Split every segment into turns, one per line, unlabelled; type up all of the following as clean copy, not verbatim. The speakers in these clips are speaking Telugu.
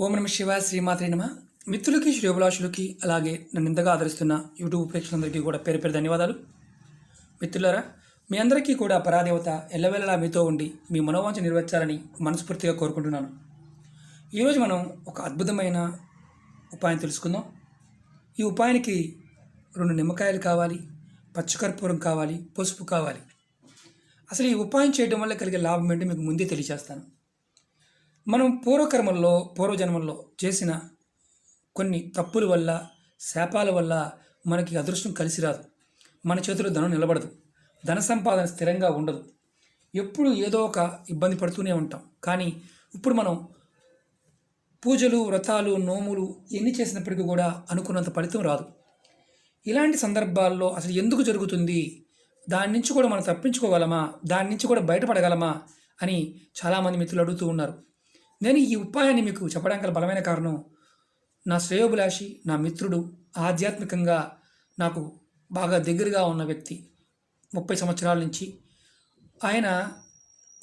ఓం నమ శివాయ శ్రీమాత్రే నమ. మిత్రులకి శ్రేయోభిలాషులకి అలాగే నన్ను ఇంతగా ఆదరిస్తున్న యూట్యూబ్ ప్రేక్షకులందరికీ కూడా పేరు పేరు ధన్యవాదాలు. మిత్రులారా, మీ అందరికీ కూడా పరాదేవత ఎల్లవేళలా మీతో ఉండి మీ మనోవాంఛ నెరవేర్చాలని మనస్ఫూర్తిగా కోరుకుంటున్నాను. ఈరోజు మనం ఒక అద్భుతమైన ఉపాయం తెలుసుకుందాం. ఈ ఉపాయానికి 2 నిమ్మకాయలు కావాలి, పచ్చకర్పూరం కావాలి, పసుపు కావాలి. అసలు ఈ ఉపాయం చేయడం వల్ల కలిగే లాభం ఏంటో మీకు ముందే తెలియజేస్తాను. మనం పూర్వజన్మల్లో చేసిన కొన్ని తప్పుల వల్ల, శాపాల వల్ల మనకి అదృష్టం కలిసి రాదు. మన చేతిలో ధనం నిలబడదు, ధన సంపాదన స్థిరంగా ఉండదు. ఎప్పుడు ఏదో ఒక ఇబ్బంది పడుతూనే ఉంటాం. కానీ ఇప్పుడు మనం పూజలు, వ్రతాలు, నోములు ఎన్ని చేసినప్పటికీ కూడా అనుకున్నంత ఫలితం రాదు. ఇలాంటి సందర్భాల్లో అసలు ఎందుకు జరుగుతుంది, దాని నుంచి కూడా మనం తప్పించుకోగలమా, దాని నుంచి కూడా బయటపడగలమా అని చాలామంది మిత్రులు అడుగుతూ ఉన్నారు. నేను ఈ ఉపాయాన్ని మీకు చెప్పడానికి గల బలమైన కారణం, నా శ్రేయోభిలాషి, నా మిత్రుడు, ఆధ్యాత్మికంగా నాకు బాగా దగ్గరగా ఉన్న వ్యక్తి, 30 సంవత్సరాల నుంచి ఆయన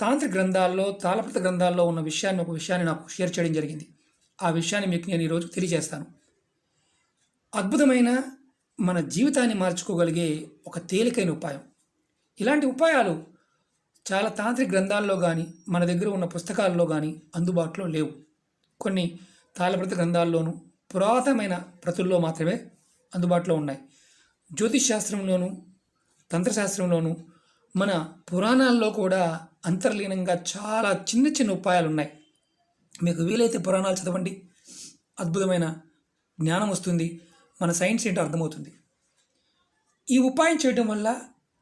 తాంత్రిక గ్రంథాల్లో, తాళపత్ర గ్రంథాల్లో ఉన్న ఒక విషయాన్ని నాకు షేర్ చేయడం జరిగింది. ఆ విషయాన్ని మీకు నేను ఈరోజు తెలియజేస్తాను. అద్భుతమైన మన జీవితాన్ని మార్చుకోగలిగే ఒక తేలికైన ఉపాయం. ఇలాంటి ఉపాయాలు చాలా తాంత్రిక గ్రంథాల్లో కానీ, మన దగ్గర ఉన్న పుస్తకాల్లో కానీ అందుబాటులో లేవు. కొన్ని తాళపత్ర గ్రంథాల్లోనూ, పురాతనమైన ప్రతుల్లో మాత్రమే అందుబాటులో ఉన్నాయి. జ్యోతిష్ శాస్త్రంలోనూ, తంత్రశాస్త్రంలోనూ, మన పురాణాల్లో కూడా అంతర్లీనంగా చాలా చిన్న చిన్న ఉపాయాలు ఉన్నాయి. మీకు వీలైతే పురాణాలు చదవండి, అద్భుతమైన జ్ఞానం వస్తుంది, మన సైన్స్ ఏంటో అర్థమవుతుంది. ఈ ఉపాయం చేయడం వల్ల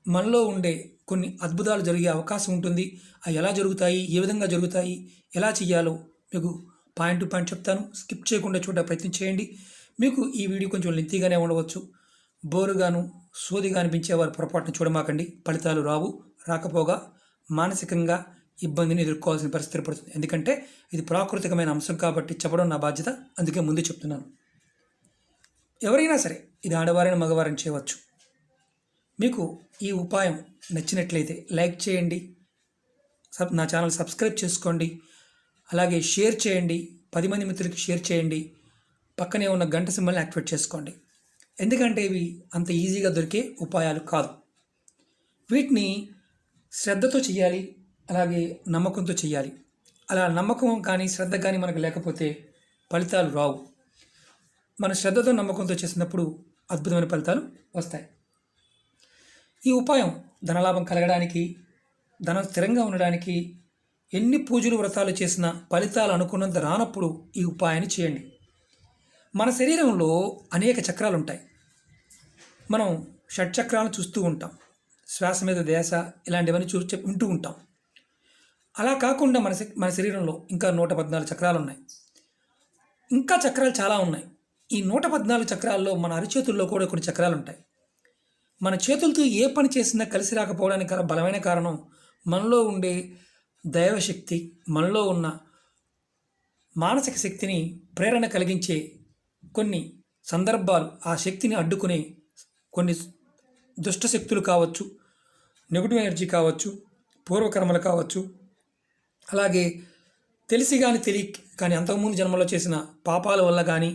మనలో ఉండే కొన్ని అద్భుతాలు జరిగే అవకాశం ఉంటుంది. అవి ఎలా జరుగుతాయి, ఏ విధంగా జరుగుతాయి, ఎలా చేయాలో మీకు పాయింట్ టు పాయింట్ చెప్తాను. స్కిప్ చేయకుండా చూడ ప్రయత్నం చేయండి. మీకు ఈ వీడియో కొంచెం లెంతీగానే ఉండవచ్చు, బోరుగాను సోదిగా అనిపించేవారు పొరపాటును చూడమాకండి. ఫలితాలు రాకపోగా మానసికంగా ఇబ్బందిని ఎదుర్కోవాల్సిన పరిస్థితి ఏర్పడుతుంది. ఎందుకంటే ఇది ప్రాకృతికమైన అంశం కాబట్టి చెప్పడం నా బాధ్యత, అందుకే ముందు చెప్తున్నాను. ఎవరైనా సరే, ఇది ఆడవారైనా మగవారైనా చేయవచ్చు. మీకు ఈ ఉపాయం నచ్చినట్లయితే లైక్ చేయండి, నా ఛానల్ సబ్స్క్రైబ్ చేసుకోండి, అలాగే షేర్ చేయండి, 10 మంది మిత్రులకి షేర్ చేయండి, పక్కనే ఉన్న గంట సింబల్ని యాక్టివేట్ చేసుకోండి. ఎందుకంటే ఇవి అంత ఈజీగా దొరికే ఉపాయాలు కాదు. వీటిని శ్రద్ధతో చేయాలి, అలాగే నమ్మకంతో చేయాలి. అలా నమ్మకం కానీ శ్రద్ధ కానీ మనకు లేకపోతే ఫలితాలు రావు. మన శ్రద్ధతో నమ్మకంతో చేసినప్పుడు అద్భుతమైన ఫలితాలు వస్తాయి. ఈ ఉపాయం ధనలాభం కలగడానికి, ధనం స్థిరంగా ఉండడానికి, ఎన్ని పూజలు వ్రతాలు చేసినా ఫలితాలు అనుకున్నంత రానప్పుడు ఈ ఉపాయాన్ని చేయండి. మన శరీరంలో అనేక చక్రాలు ఉంటాయి. మనం షట్చక్రాలను చూస్తూ ఉంటాం, శ్వాస మీద ధ్యాస, ఇలాంటివన్నీ వింటూ ఉంటాం. అలా కాకుండా మన శరీరంలో ఇంకా 114 చక్రాలు ఉన్నాయి. ఇంకా చక్రాలు చాలా ఉన్నాయి. ఈ 114 చక్రాల్లో మన అరిచేతుల్లో కూడా కొన్ని చక్రాలు ఉంటాయి. మన చేతులతో ఏ పని చేసినా కలిసి రాకపోవడానికి బలమైన కారణం మనలో ఉండే దైవశక్తి, మనలో ఉన్న మానసిక శక్తిని ప్రేరణ కలిగించే కొన్ని సందర్భాలు, ఆ శక్తిని అడ్డుకునే కొన్ని దుష్ట శక్తులు కావచ్చు, నెగిటివ్ ఎనర్జీ కావచ్చు, పూర్వకర్మలు కావచ్చు, అలాగే తెలిసి కానీ అంతకుముందు జన్మలో చేసిన పాపాల వల్ల కానీ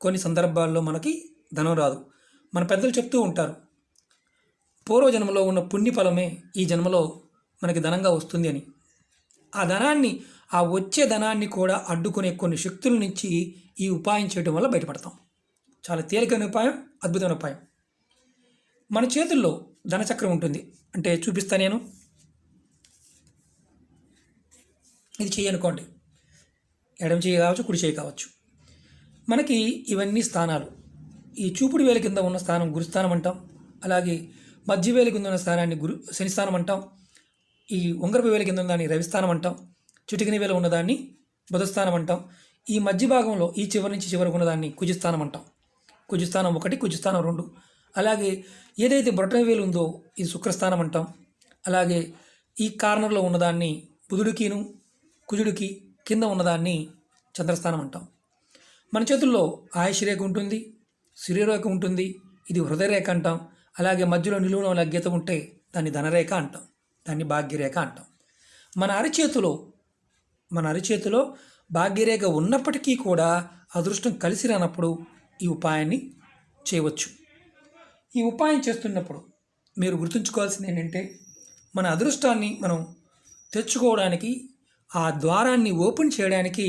కొన్ని సందర్భాల్లో మనకి ధనం రాదు. మన పెద్దలు చెప్తూ ఉంటారు, పూర్వజన్మలో ఉన్న పుణ్యఫలమే ఈ జన్మలో మనకి ధనంగా వస్తుంది అని. ఆ వచ్చే ధనాన్ని కూడా అడ్డుకునే కొన్ని శక్తుల నుంచి ఈ ఉపాయం చేయడం వల్ల బయటపడతాం. చాలా తేలికైన ఉపాయం, అద్భుతమైన ఉపాయం. మన చేతుల్లో ధనచక్రం ఉంటుంది. అంటే చూపిస్తా నేను. ఇది చెయ్యి అనుకోండి, ఎడమ చెయ్యి కావచ్చు, కుడి చెయ్యి కావచ్చు. మనకి ఇవన్నీ స్థానాలు. ఈ చూపుడు వేల కింద ఉన్న స్థానం గురుస్థానం అంటాం. అలాగే మధ్య వేలి కింద ఉన్న స్థానాన్ని శనిస్థానం అంటాం. ఈ ఉంగరపు వేలి కింద ఉన్నదాన్ని రవిస్థానం అంటాం. చిటికిన వేల ఉన్నదాన్ని బుధస్థానం అంటాం. ఈ మధ్య భాగంలో ఈ చివరి నుంచి చివరికి ఉన్నదాన్ని కుజస్థానం అంటాం. కుజస్థానం 1, కుజస్థానం 2. అలాగే ఏదైతే బొటన వేలు ఉందో ఇది శుక్రస్థానం అంటాం. అలాగే ఈ కార్నర్లో ఉన్నదాన్ని బుధుడికిను కుజుడికి కింద ఉన్నదాన్ని చంద్రస్థానం అంటాం. మన చేతుల్లో ఆయుష్ రేఖ ఉంటుంది, శరీరరేఖ ఉంటుంది, ఇది హృదయరేఖ అంటాం. అలాగే మధ్యలో నిలువున గీత ఉంటే దాన్ని ధనరేఖ అంటాం, దాన్ని భాగ్యరేఖ అంటాం. మన అరిచేతిలో భాగ్యరేఖ ఉన్నప్పటికీ కూడా అదృష్టం కలిసి రానప్పుడు ఈ ఉపాయాన్ని చేయవచ్చు. ఈ ఉపాయం చేస్తున్నప్పుడు మీరు గుర్తుంచుకోవాల్సింది ఏంటంటే, మన అదృష్టాన్ని మనం తెచ్చుకోవడానికి, ఆ ద్వారాన్ని ఓపెన్ చేయడానికి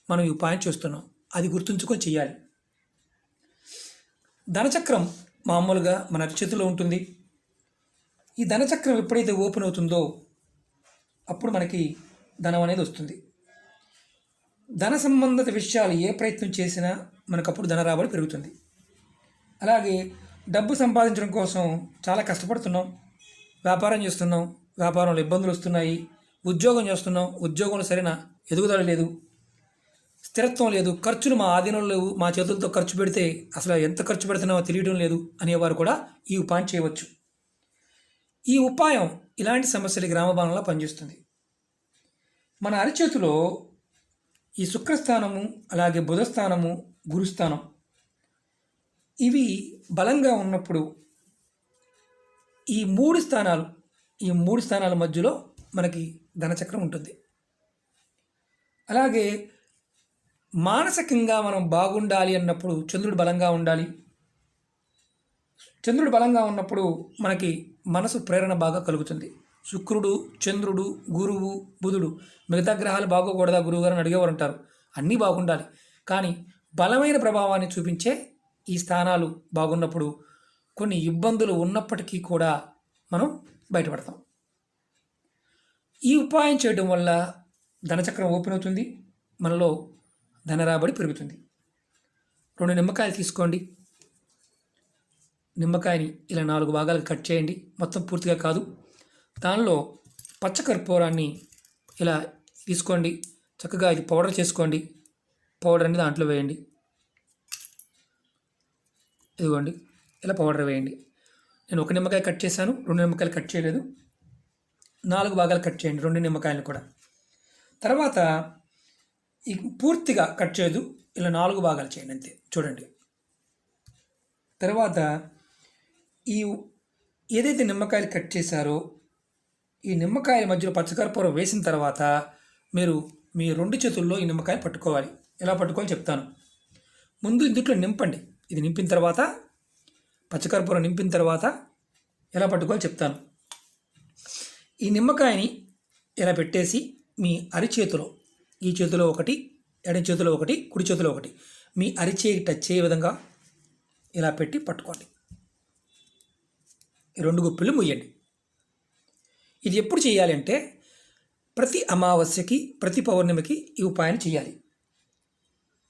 మనం ఈ ఉపాయం చేస్తున్నాం. అది గుర్తుంచుకొని చేయాలి. ధనచక్రం మామూలుగా మన చేతిలో ఉంటుంది. ఈ ధనచక్రం ఎప్పుడైతే ఓపెన్ అవుతుందో అప్పుడు మనకి ధనం అనేది వస్తుంది. ధన సంబంధిత విషయాలు ఏ ప్రయత్నం చేసినా మనకు అప్పుడు ధన రాబడి పెరుగుతుంది. అలాగే డబ్బు సంపాదించడం కోసం చాలా కష్టపడుతున్నాం, వ్యాపారం చేస్తున్నాం, వ్యాపారంలో ఇబ్బందులు వస్తున్నాయి, ఉద్యోగం చేస్తున్నాం, ఉద్యోగంలో సరైన ఎదుగుదల లేదు, స్థిరత్వం లేదు, ఖర్చులు మా ఆధీనంలో లేవు, మా చేతులతో ఖర్చు పెడితే అసలు ఎంత ఖర్చు పెడుతున్నామో తెలియడం లేదు అనేవారు కూడా ఈ ఉపాయం చేయవచ్చు. ఈ ఉపాయం ఇలాంటి సమస్యలు గ్రామ బాణంలో పనిచేస్తుంది. మన అరిచేతిలో ఈ శుక్రస్థానము, అలాగే బుధస్థానము, గురుస్థానం ఇవి బలంగా ఉన్నప్పుడు ఈ మూడు స్థానాల మధ్యలో మనకి ధనచక్రం ఉంటుంది. అలాగే మానసికంగా మనం బాగుండాలి అన్నప్పుడు చంద్రుడు బలంగా ఉండాలి. చంద్రుడు బలంగా ఉన్నప్పుడు మనకి మనసు ప్రేరణ బాగా కలుగుతుంది. శుక్రుడు, చంద్రుడు, గురువు, బుధుడు, మిగతా గ్రహాలు బాగోకూడదా గురువు గారు అడిగేవారు ఉంటారు. అన్నీ బాగుండాలి, కానీ బలమైన ప్రభావాన్ని చూపించే ఈ స్థానాలు బాగున్నప్పుడు కొన్ని ఇబ్బందులు ఉన్నప్పటికీ కూడా మనం బయటపడతాం. ఈ ఉపాయం చేయడం వల్ల ధనచక్రం ఓపెన్ అవుతుంది, మనలో ధన రాబడి పెరుగుతుంది. 2 నిమ్మకాయలు తీసుకోండి. నిమ్మకాయని ఇలా 4 భాగాలకు కట్ చేయండి, మొత్తం పూర్తిగా కాదు. దానిలో పచ్చకర్పూరాన్ని ఇలా తీసుకోండి, చక్కగా ఇది పౌడర్ చేసుకోండి. పౌడర్ అనేది దాంట్లో వేయండి. ఇదిగోండి, ఇలా పౌడర్ వేయండి. నేను 1 నిమ్మకాయ కట్ చేశాను, 2 నిమ్మకాయలు కట్ చేయలేదు. 4 భాగాలు కట్ చేయండి 2 నిమ్మకాయలు కూడా. తర్వాత ఈ పూర్తిగా కట్ చేయదు, ఇలా 4 భాగాలు చేయండి అంతే. చూడండి, తర్వాత ఈ ఏదైతే నిమ్మకాయలు కట్ చేశారో ఈ నిమ్మకాయల మధ్యలో పచ్చకర్పూరం వేసిన తర్వాత మీరు మీ 2 చేతుల్లో ఈ నిమ్మకాయ పట్టుకోవాలి. ఎలా పట్టుకోవాలి చెప్తాను. ముందు ఇందులో నింపండి. ఇది నింపిన తర్వాత, పచ్చకర్పూరం నింపిన తర్వాత ఎలా పట్టుకోవాలి చెప్తాను. ఈ నిమ్మకాయని ఇలా పెట్టేసి మీ అరిచేతిలో, ఈ చేతిలో ఒకటి, ఎడమ చేతిలో ఒకటి, కుడి చేతిలో ఒకటి, మీ అరిచేయి టచ్ అయ్యే విధంగా ఇలా పెట్టి పట్టుకోండి. ఈ 2 గుప్పిళ్ళు ముయ్యండి. ఇది ఎప్పుడు చేయాలి అంటే ప్రతి అమావాస్యకి, ప్రతి పౌర్ణమికి ఈ ఉపాయాన్ని చేయాలి.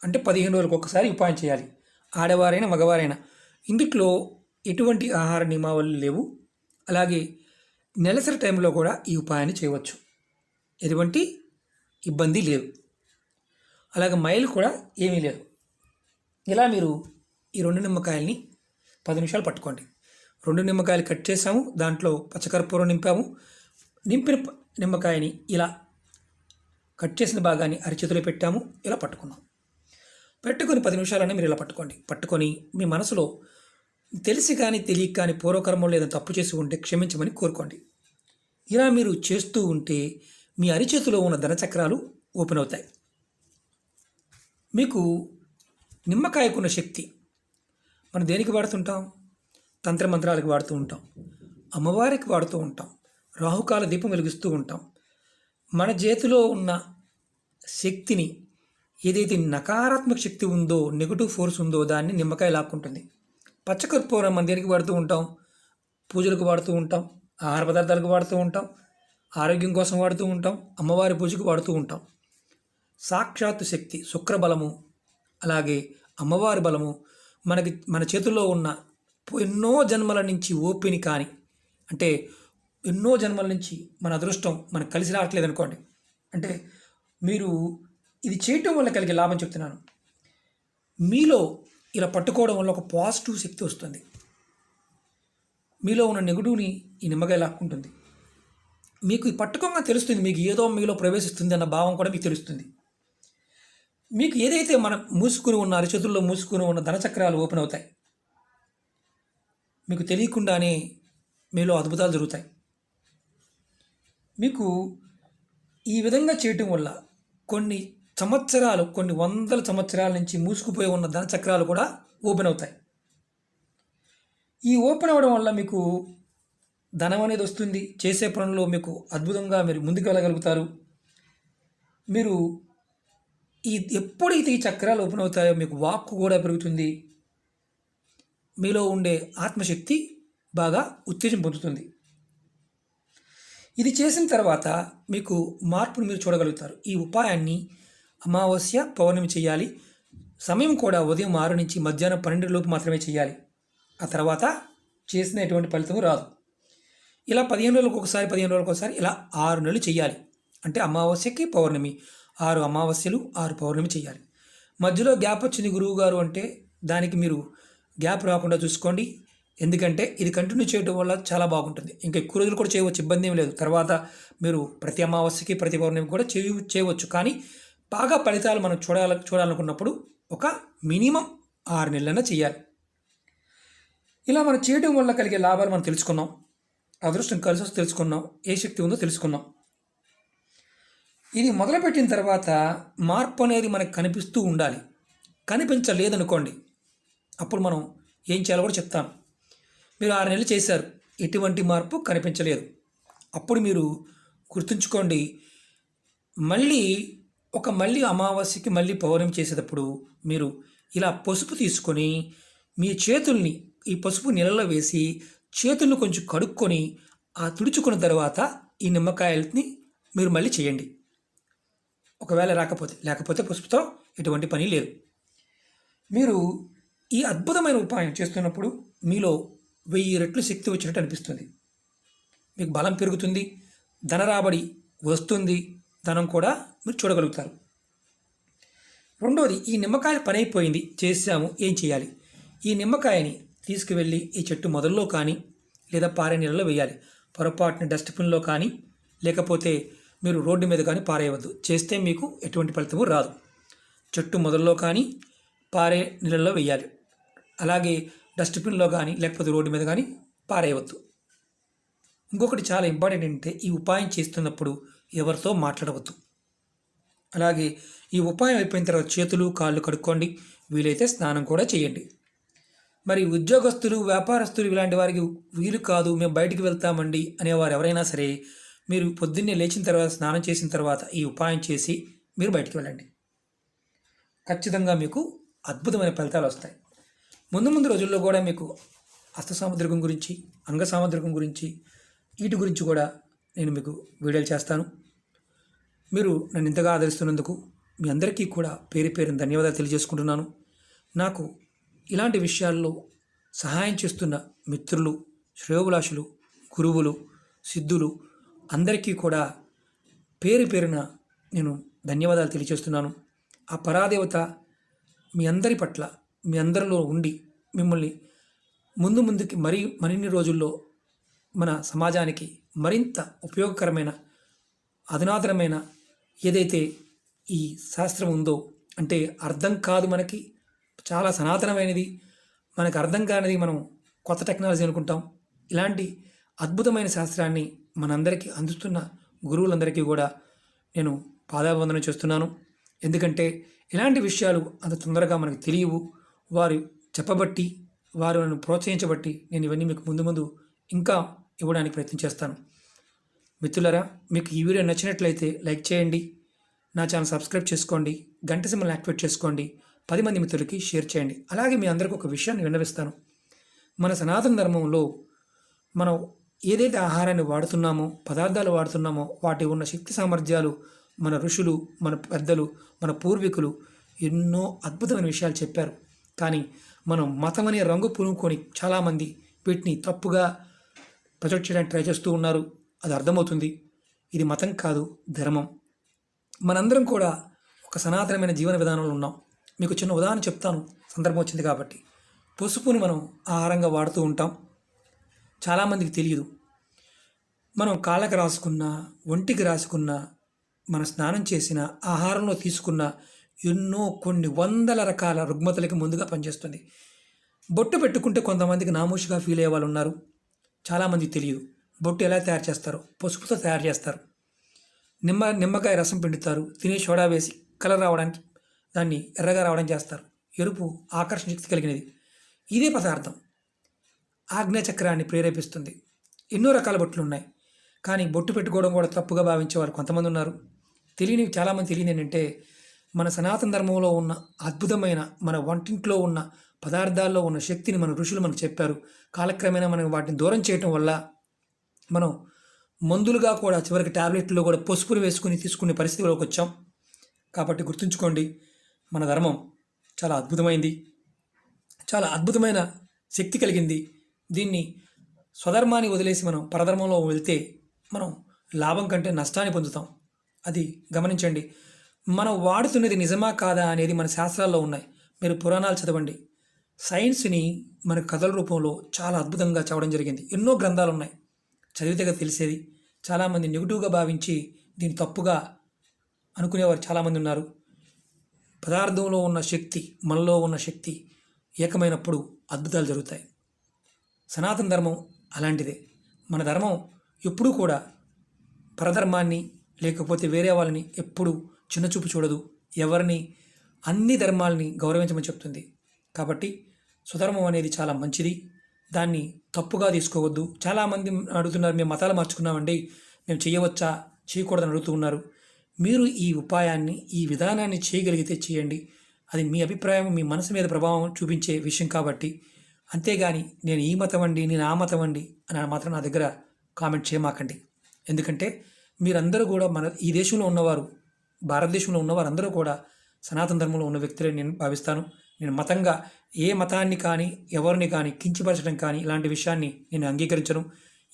అంటే 15 రోజులకు ఒకసారి ఉపాయం చేయాలి. ఆడవారైనా మగవారైనా ఇందుట్లో ఎటువంటి ఆహార నియమావళి లేవు. అలాగే నెలసరి టైంలో కూడా ఈ ఉపాయాన్ని చేయవచ్చు, ఎటువంటి ఇబ్బంది లేదు. అలాగే మైలు కూడా ఏమీ లేదు. ఇలా మీరు ఈ 2 నిమ్మకాయల్ని 10 నిమిషాలు పట్టుకోండి. 2 నిమ్మకాయలు కట్ చేసాము, దాంట్లో పచ్చకర్పూరం నింపాము. నింపిన నిమ్మకాయని ఇలా కట్ చేసిన భాగాన్ని అరిచేతిలో పెట్టాము, ఇలా పట్టుకున్నాం. పెట్టుకొని 10 నిమిషాలనే మీరు ఇలా పట్టుకోండి. పట్టుకొని మీ మనసులో తెలిసి కానీ తెలియక కానీ పూర్వకర్మలో ఏదైనా తప్పు చేసి ఉంటే క్షమించమని కోరుకోండి. ఇలా మీరు చేస్తూ ఉంటే మీ అరిచేతిలో ఉన్న ధనచక్రాలు ఓపెన్ అవుతాయి. మీకు నిమ్మకాయకున్న శక్తి మనం దేనికి వాడుతుంటాం? తంత్రమంత్రాలకు వాడుతూ ఉంటాం, అమ్మవారికి వాడుతూ ఉంటాం, రాహుకాల దీపం వెలిగిస్తూ ఉంటాం. మన చేతిలో ఉన్న శక్తిని, ఏదైతే నకారాత్మక శక్తి ఉందో, నెగటివ్ ఫోర్స్ ఉందో, దాన్ని నిమ్మకాయ లాక్కుంటుంది. పచ్చకర్పూరం మనం దేనికి వాడుతూ ఉంటాం? పూజలకు వాడుతూ ఉంటాం, ఆహార పదార్థాలకు వాడుతూ ఉంటాం, ఆరోగ్యం కోసం వాడుతూ ఉంటాం, అమ్మవారి పూజకు వాడుతూ ఉంటాం. సాక్షాత్తు శక్తి శుక్రబలము, అలాగే అమ్మవారి బలము మన చేతుల్లో ఉన్న ఎన్నో జన్మల నుంచి ఓపెన్ కానీ, అంటే ఎన్నో జన్మల నుంచి మన అదృష్టం మనకు కలిసి రావట్లేదు అనుకోండి, అంటే మీరు ఇది చేయటం వల్ల కలిగే లాభం చెప్తున్నాను. మీలో ఇలా పట్టుకోవడం వల్ల ఒక పాజిటివ్ శక్తి వస్తుంది. మీలో ఉన్న నెగటివ్ని ఈ నిమ్మకాయ లాక్కుంటుంది. మీకు ఈ పట్టుకోగా తెలుస్తుంది, మీకు ఏదో మీలో ప్రవేశిస్తుంది అన్న భావం కూడా మీకు తెలుస్తుంది. మీకు ఏదైతే మనం మూసుకుని ఉన్న అరిచేతుల్లో మూసుకుని ఉన్న ధనచక్రాలు ఓపెన్ అవుతాయి. మీకు తెలియకుండానే మీలో అద్భుతాలు జరుగుతాయి. మీకు ఈ విధంగా చేయటం వల్ల కొన్ని సంవత్సరాలు, కొన్ని వందల సంవత్సరాల నుంచి మూసుకుపోయి ఉన్న ధన చక్రాలు కూడా ఓపెన్ అవుతాయి. ఈ ఓపెన్ అవ్వడం వల్ల మీకు ధనం అనేది వస్తుంది. చేసే పనుల్లో మీకు అద్భుతంగా మీరు ముందుకు వెళ్ళగలుగుతారు. మీరు ఎప్పుడైతే ఈ చక్రాలు ఓపెన్ అవుతాయో మీకు వాక్కు కూడా పెరుగుతుంది. మీలో ఉండే ఆత్మశక్తి బాగా ఉత్తేజం పొందుతుంది. ఇది చేసిన తర్వాత మీకు మార్పును మీరు చూడగలుగుతారు. ఈ ఉపాయాన్ని అమావాస్య, పౌర్ణమి చేయాలి. సమయం కూడా ఉదయం 6 నుంచి మధ్యాహ్నం 12 లోపు మాత్రమే చేయాలి. ఆ తర్వాత చేసిన ఎటువంటి ఫలితం రాదు. ఇలా 15 రోజులకు ఒకసారి, 15 రోజులకు ఒకసారి ఇలా 6 నెలలు చేయాలి. అంటే అమావాస్యకి పౌర్ణమి 6 అమావాస్యలు, 6 పౌర్ణమి చేయాలి. మధ్యలో గ్యాప్ వచ్చింది గురువు గారు అంటే దానికి మీరు గ్యాప్ రాకుండా చూసుకోండి. ఎందుకంటే ఇది కంటిన్యూ చేయడం వల్ల చాలా బాగుంటుంది. ఇంకా ఎక్కువ రోజులు కూడా చేయవచ్చు, ఇబ్బంది ఏం లేదు. తర్వాత మీరు ప్రతి అమావాస్యకి, ప్రతి పౌర్ణమి కూడా చేయవచ్చు. కానీ బాగా ఫలితాలు మనం చూడాలనుకున్నప్పుడు ఒక మినిమం 6 నెలలైనా చేయాలి. ఇలా మనం చేయడం వల్ల కలిగే లాభాలు మనం తెలుసుకున్నాం. అదృష్టం కలిసి వస్తే తెలుసుకున్నాం. ఏ శక్తి ఉందో తెలుసుకున్నాం. ఇది మొదలుపెట్టిన తర్వాత మార్పు అనేది మనకు కనిపిస్తూ ఉండాలి. కనిపించలేదనుకోండి, అప్పుడు మనం ఏం చేయాలో కూడా చెప్తాను. మీరు 6 నెలలు చేశారు, ఎటువంటి మార్పు కనిపించలేదు. అప్పుడు మీరు గుర్తుంచుకోండి, మళ్ళీ అమావాస్యకి మళ్ళీ పౌర్ణమి చేసేటప్పుడు మీరు ఇలా పసుపు తీసుకొని మీ చేతుల్ని ఈ పసుపు నీళ్ళలో వేసి చేతులను కొంచెం కడుక్కొని ఆ తుడుచుకున్న తర్వాత ఈ నిమ్మకాయలని మీరు మళ్ళీ చేయండి. ఒకవేళ లేకపోతే పసుపుతో ఎటువంటి పని లేదు. మీరు ఈ అద్భుతమైన ఉపాయం చేస్తున్నప్పుడు మీలో 1000 రెట్లు శక్తి వచ్చినట్టు అనిపిస్తుంది. మీకు బలం పెరుగుతుంది, ధన రాబడి వస్తుంది, ధనం కూడా మీరు చూడగలుగుతారు. రెండోది, ఈ నిమ్మకాయ పని అయిపోయింది, చేసాము, ఏం చేయాలి? ఈ నిమ్మకాయని తీసుకువెళ్ళి ఈ చెట్టు మొదల్లో కానీ లేదా పారే నీళ్ళలో వేయాలి. పొరపాటున డస్ట్బిన్లో కానీ లేకపోతే మీరు రోడ్డు మీద కానీ పారేయవద్దు. చేస్తే మీకు ఎటువంటి ఫలితము రాదు. చెట్టు మొదల్లో కానీ పారే నీళ్ళలో వేయాలి. అలాగే డస్ట్బిన్లో కానీ లేకపోతే రోడ్డు మీద కానీ పారేయవద్దు. ఇంకొకటి చాలా ఇంపార్టెంట్ ఏంటంటే, ఈ ఉపాయం చేస్తున్నప్పుడు ఎవరితో మాట్లాడవద్దు. అలాగే ఈ ఉపాయం అయిపోయిన తర్వాత చేతులు కాళ్ళు కడుక్కోండి. వీలైతే స్నానం కూడా చేయండి. మరి ఉద్యోగస్తులు, వ్యాపారస్తులు ఇలాంటి వారికి వీలు కాదు, మేము బయటికి వెళ్తామండి అనేవారు ఎవరైనా సరే, మీరు పొద్దున్నే లేచిన తర్వాత స్నానం చేసిన తర్వాత ఈ ఉపాయం చేసి మీరు బయటికి వెళ్ళండి. ఖచ్చితంగా మీకు అద్భుతమైన ఫలితాలు వస్తాయి. ముందు రోజుల్లో కూడా మీకు హస్త సాముద్రికం గురించి, అంగ సాముద్రికం గురించి, వీటి గురించి కూడా నేను మీకు వీడియోలు చేస్తాను. మీరు నన్ను ఇంతగా ఆదరిస్తున్నందుకు మీ అందరికీ కూడా పేరు పేరున ధన్యవాదాలు తెలియజేసుకుంటున్నాను. నాకు ఇలాంటి విషయాల్లో సహాయం చేస్తున్న మిత్రులు, శ్రేయోభిలాషులు, గురువులు, సిద్ధులు అందరికీ కూడా పేరు పేరున నేను ధన్యవాదాలు తెలియజేస్తున్నాను. ఆ పరాదేవత మీ అందరి పట్ల, మీ అందరిలో ఉండి మిమ్మల్ని ముందుకి మరిన్ని రోజుల్లో మన సమాజానికి మరింత ఉపయోగకరమైన, అధునాతనమైన ఏదైతే ఈ శాస్త్రం ఉందో, అంటే అర్థం కాదు మనకి, చాలా సనాతనమైనది, మనకు అర్థం కానిది మనం కొత్త టెక్నాలజీ అనుకుంటాం. ఇలాంటి అద్భుతమైన శాస్త్రాన్ని మనందరికీ అందిస్తున్న గురువులందరికీ కూడా నేను పాదాభివందనం చేస్తున్నాను. ఎందుకంటే ఇలాంటి విషయాలు అంత తొందరగా మనకు తెలియవు. వారు చెప్పబట్టి, వారు నన్ను ప్రోత్సహించబట్టి నేను ఇవన్నీ మీకు ముందు ఇంకా ఇవ్వడానికి ప్రయత్నం చేస్తాను. మిత్రులారా, మీకు ఈ వీడియో నచ్చినట్లయితే లైక్ చేయండి, నా ఛానల్ సబ్స్క్రైబ్ చేసుకోండి, గంట సింబల్ని యాక్టివేట్ చేసుకోండి, 10 మంది మిత్రులకి షేర్ చేయండి. అలాగే మీ అందరికీ ఒక విషయాన్ని విన్నవిస్తాను. మన సనాతన ధర్మంలో మనం ఏదైతే ఆహారాన్ని వాడుతున్నామో, పదార్థాలు వాడుతున్నామో, వాటి ఉన్న శక్తి సామర్థ్యాలు మన ఋషులు, మన పెద్దలు, మన పూర్వీకులు ఎన్నో అద్భుతమైన విషయాలు చెప్పారు. కానీ మనం మతం అనే రంగు పూనుకొని చాలామంది వీటిని తప్పుగా ప్రొజెక్ట్ చేయడానికి ట్రై చేస్తూ ఉన్నారు. అది అర్థమవుతుంది. ఇది మతం కాదు, ధర్మం. మనందరం కూడా ఒక సనాతనమైన జీవన విధానంలో ఉన్నాం. మీకు చిన్న ఉదాహరణ చెప్తాను, సందర్భం వచ్చింది కాబట్టి. పసుపుని మనం ఆహారంగా వాడుతూ ఉంటాం. చాలామందికి తెలియదు. మనం కాళ్ళకి రాసుకున్న, ఒంటికి రాసుకున్న, మన స్నానం చేసిన, ఆహారంలో తీసుకున్న ఎన్నో కొన్ని వందల రకాల రుగ్మతలకి ముందుగా పనిచేస్తుంది. బొట్టు పెట్టుకుంటే కొంతమందికి నామోషిగా ఫీల్ అయ్యే వాళ్ళు ఉన్నారు. చాలామందికి తెలియదు. బొట్టు ఎలా తయారు చేస్తారో, పసుపుతో తయారు చేస్తారు. నిమ్మకాయ రసం పిండుతారు, తినే సోడా వేసి కలర్ రావడానికి, దాన్ని ఎర్రగా రావడానికి చేస్తారు. ఎరుపు ఆకర్షణ శక్తి కలిగినది. ఇదే పదార్థం ఆజ్ఞాచక్రాన్ని ప్రేరేపిస్తుంది. ఎన్నో రకాల బొట్లు ఉన్నాయి, కానీ బొట్టు పెట్టుకోవడం కూడా తప్పుగా భావించేవారు కొంతమంది ఉన్నారు. చాలామంది తెలియని ఏంటంటే, మన సనాతన ధర్మంలో ఉన్న అద్భుతమైన మన వంటింట్లో ఉన్న పదార్థాల్లో ఉన్న శక్తిని మన ఋషులు మనకు చెప్పారు. కాలక్రమేణా మనం వాటిని దూరం చేయటం వల్ల మనం మందులుగా కూడా చివరికి ట్యాబ్లెట్లో కూడా పసుపుని వేసుకుని తీసుకునే పరిస్థితిలోకి వచ్చాం. కాబట్టి గుర్తుంచుకోండి, మన ధర్మం చాలా అద్భుతమైంది, చాలా అద్భుతమైన శక్తి కలిగింది. దీన్ని స్వధర్మాన్ని వదిలేసి మనం పరధర్మంలో వెళ్తే మనం లాభం కంటే నష్టాన్ని పొందుతాం. అది గమనించండి. మనం వాడుతున్నది నిజమా కాదా అనేది మన శాస్త్రాల్లో ఉన్నాయి. మీరు పురాణాలు చదవండి. సైన్స్ని మన కథల రూపంలో చాలా అద్భుతంగా చదవడం జరిగింది. ఎన్నో గ్రంథాలు ఉన్నాయి, చదివితే కదా తెలిసేది. చాలామంది నెగిటివ్గా భావించి దీన్ని తప్పుగా అనుకునేవారు చాలామంది ఉన్నారు. పదార్థంలో ఉన్న శక్తి, మనలో ఉన్న శక్తి ఏకమైనప్పుడు అద్భుతాలు జరుగుతాయి. సనాతన ధర్మం అలాంటిదే. మన ధర్మం ఎప్పుడూ కూడా పరధర్మాన్ని లేకపోతే వేరే వాళ్ళని ఎప్పుడు చిన్నచూపు చూడదు. ఎవరిని, అన్ని ధర్మాలని గౌరవించమని చెప్తుంది. కాబట్టి స్వధర్మం అనేది చాలా మంచిది, దాన్ని తప్పుగా తీసుకోవద్దు. చాలామంది అడుగుతున్నారు, మేము మతాలు మార్చుకున్నామండి, మేము చేయవచ్చా చేయకూడదని అడుగుతూ ఉన్నారు. మీరు ఈ ఉపాయాన్ని, ఈ విధానాన్ని చేయగలిగితే చేయండి. అది మీ అభిప్రాయం, మీ మనసు మీద ప్రభావం చూపించే విషయం కాబట్టి. అంతేగాని నేను ఈ మతం అండి, నేను ఆ మతం అండి అని మాత్రం నా దగ్గర కామెంట్ చేయమాకండి. ఎందుకంటే మీరందరూ కూడా ఈ దేశంలో ఉన్నవారు, భారతదేశంలో ఉన్నవారు అందరూ కూడా సనాతన ధర్మంలో ఉన్న వ్యక్తులే నేను భావిస్తాను. నేను మతంగా ఏ మతాన్ని కానీ ఎవరిని కానీ కించపరచడం కానీ ఇలాంటి విషయాన్ని నేను అంగీకరించను.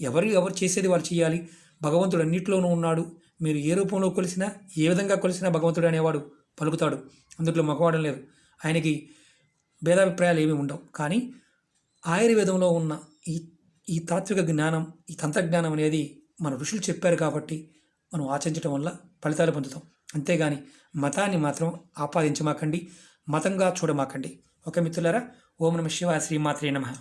ఎవరు చేసేది వారు చేయాలి. భగవంతుడు అన్నింటిలోనూ ఉన్నాడు. మీరు ఏ రూపంలో కొలిసినా, ఏ విధంగా కొలిసినా భగవంతుడు అనేవాడు పలుకుతాడు. అందులో మగవాడం లేదు. ఆయనకి భేదాభిప్రాయాలు ఏమీ ఉండవు. కానీ ఆయుర్వేదంలో ఉన్న ఈ తాత్విక జ్ఞానం, ఈ తంత్రజ్ఞానం అనేది మన ఋషులు చెప్పారు కాబట్టి మనం ఆచరించడం వల్ల ఫలితాలు పొందుతాం. అంతేగాని మతాన్ని మాత్రం ఆపాదించమాకండి, మతంగా చూడమాకండి. ఓకే మిత్రులారా, ఓం నమః శివాయ, శ్రీమాత్రే నమః.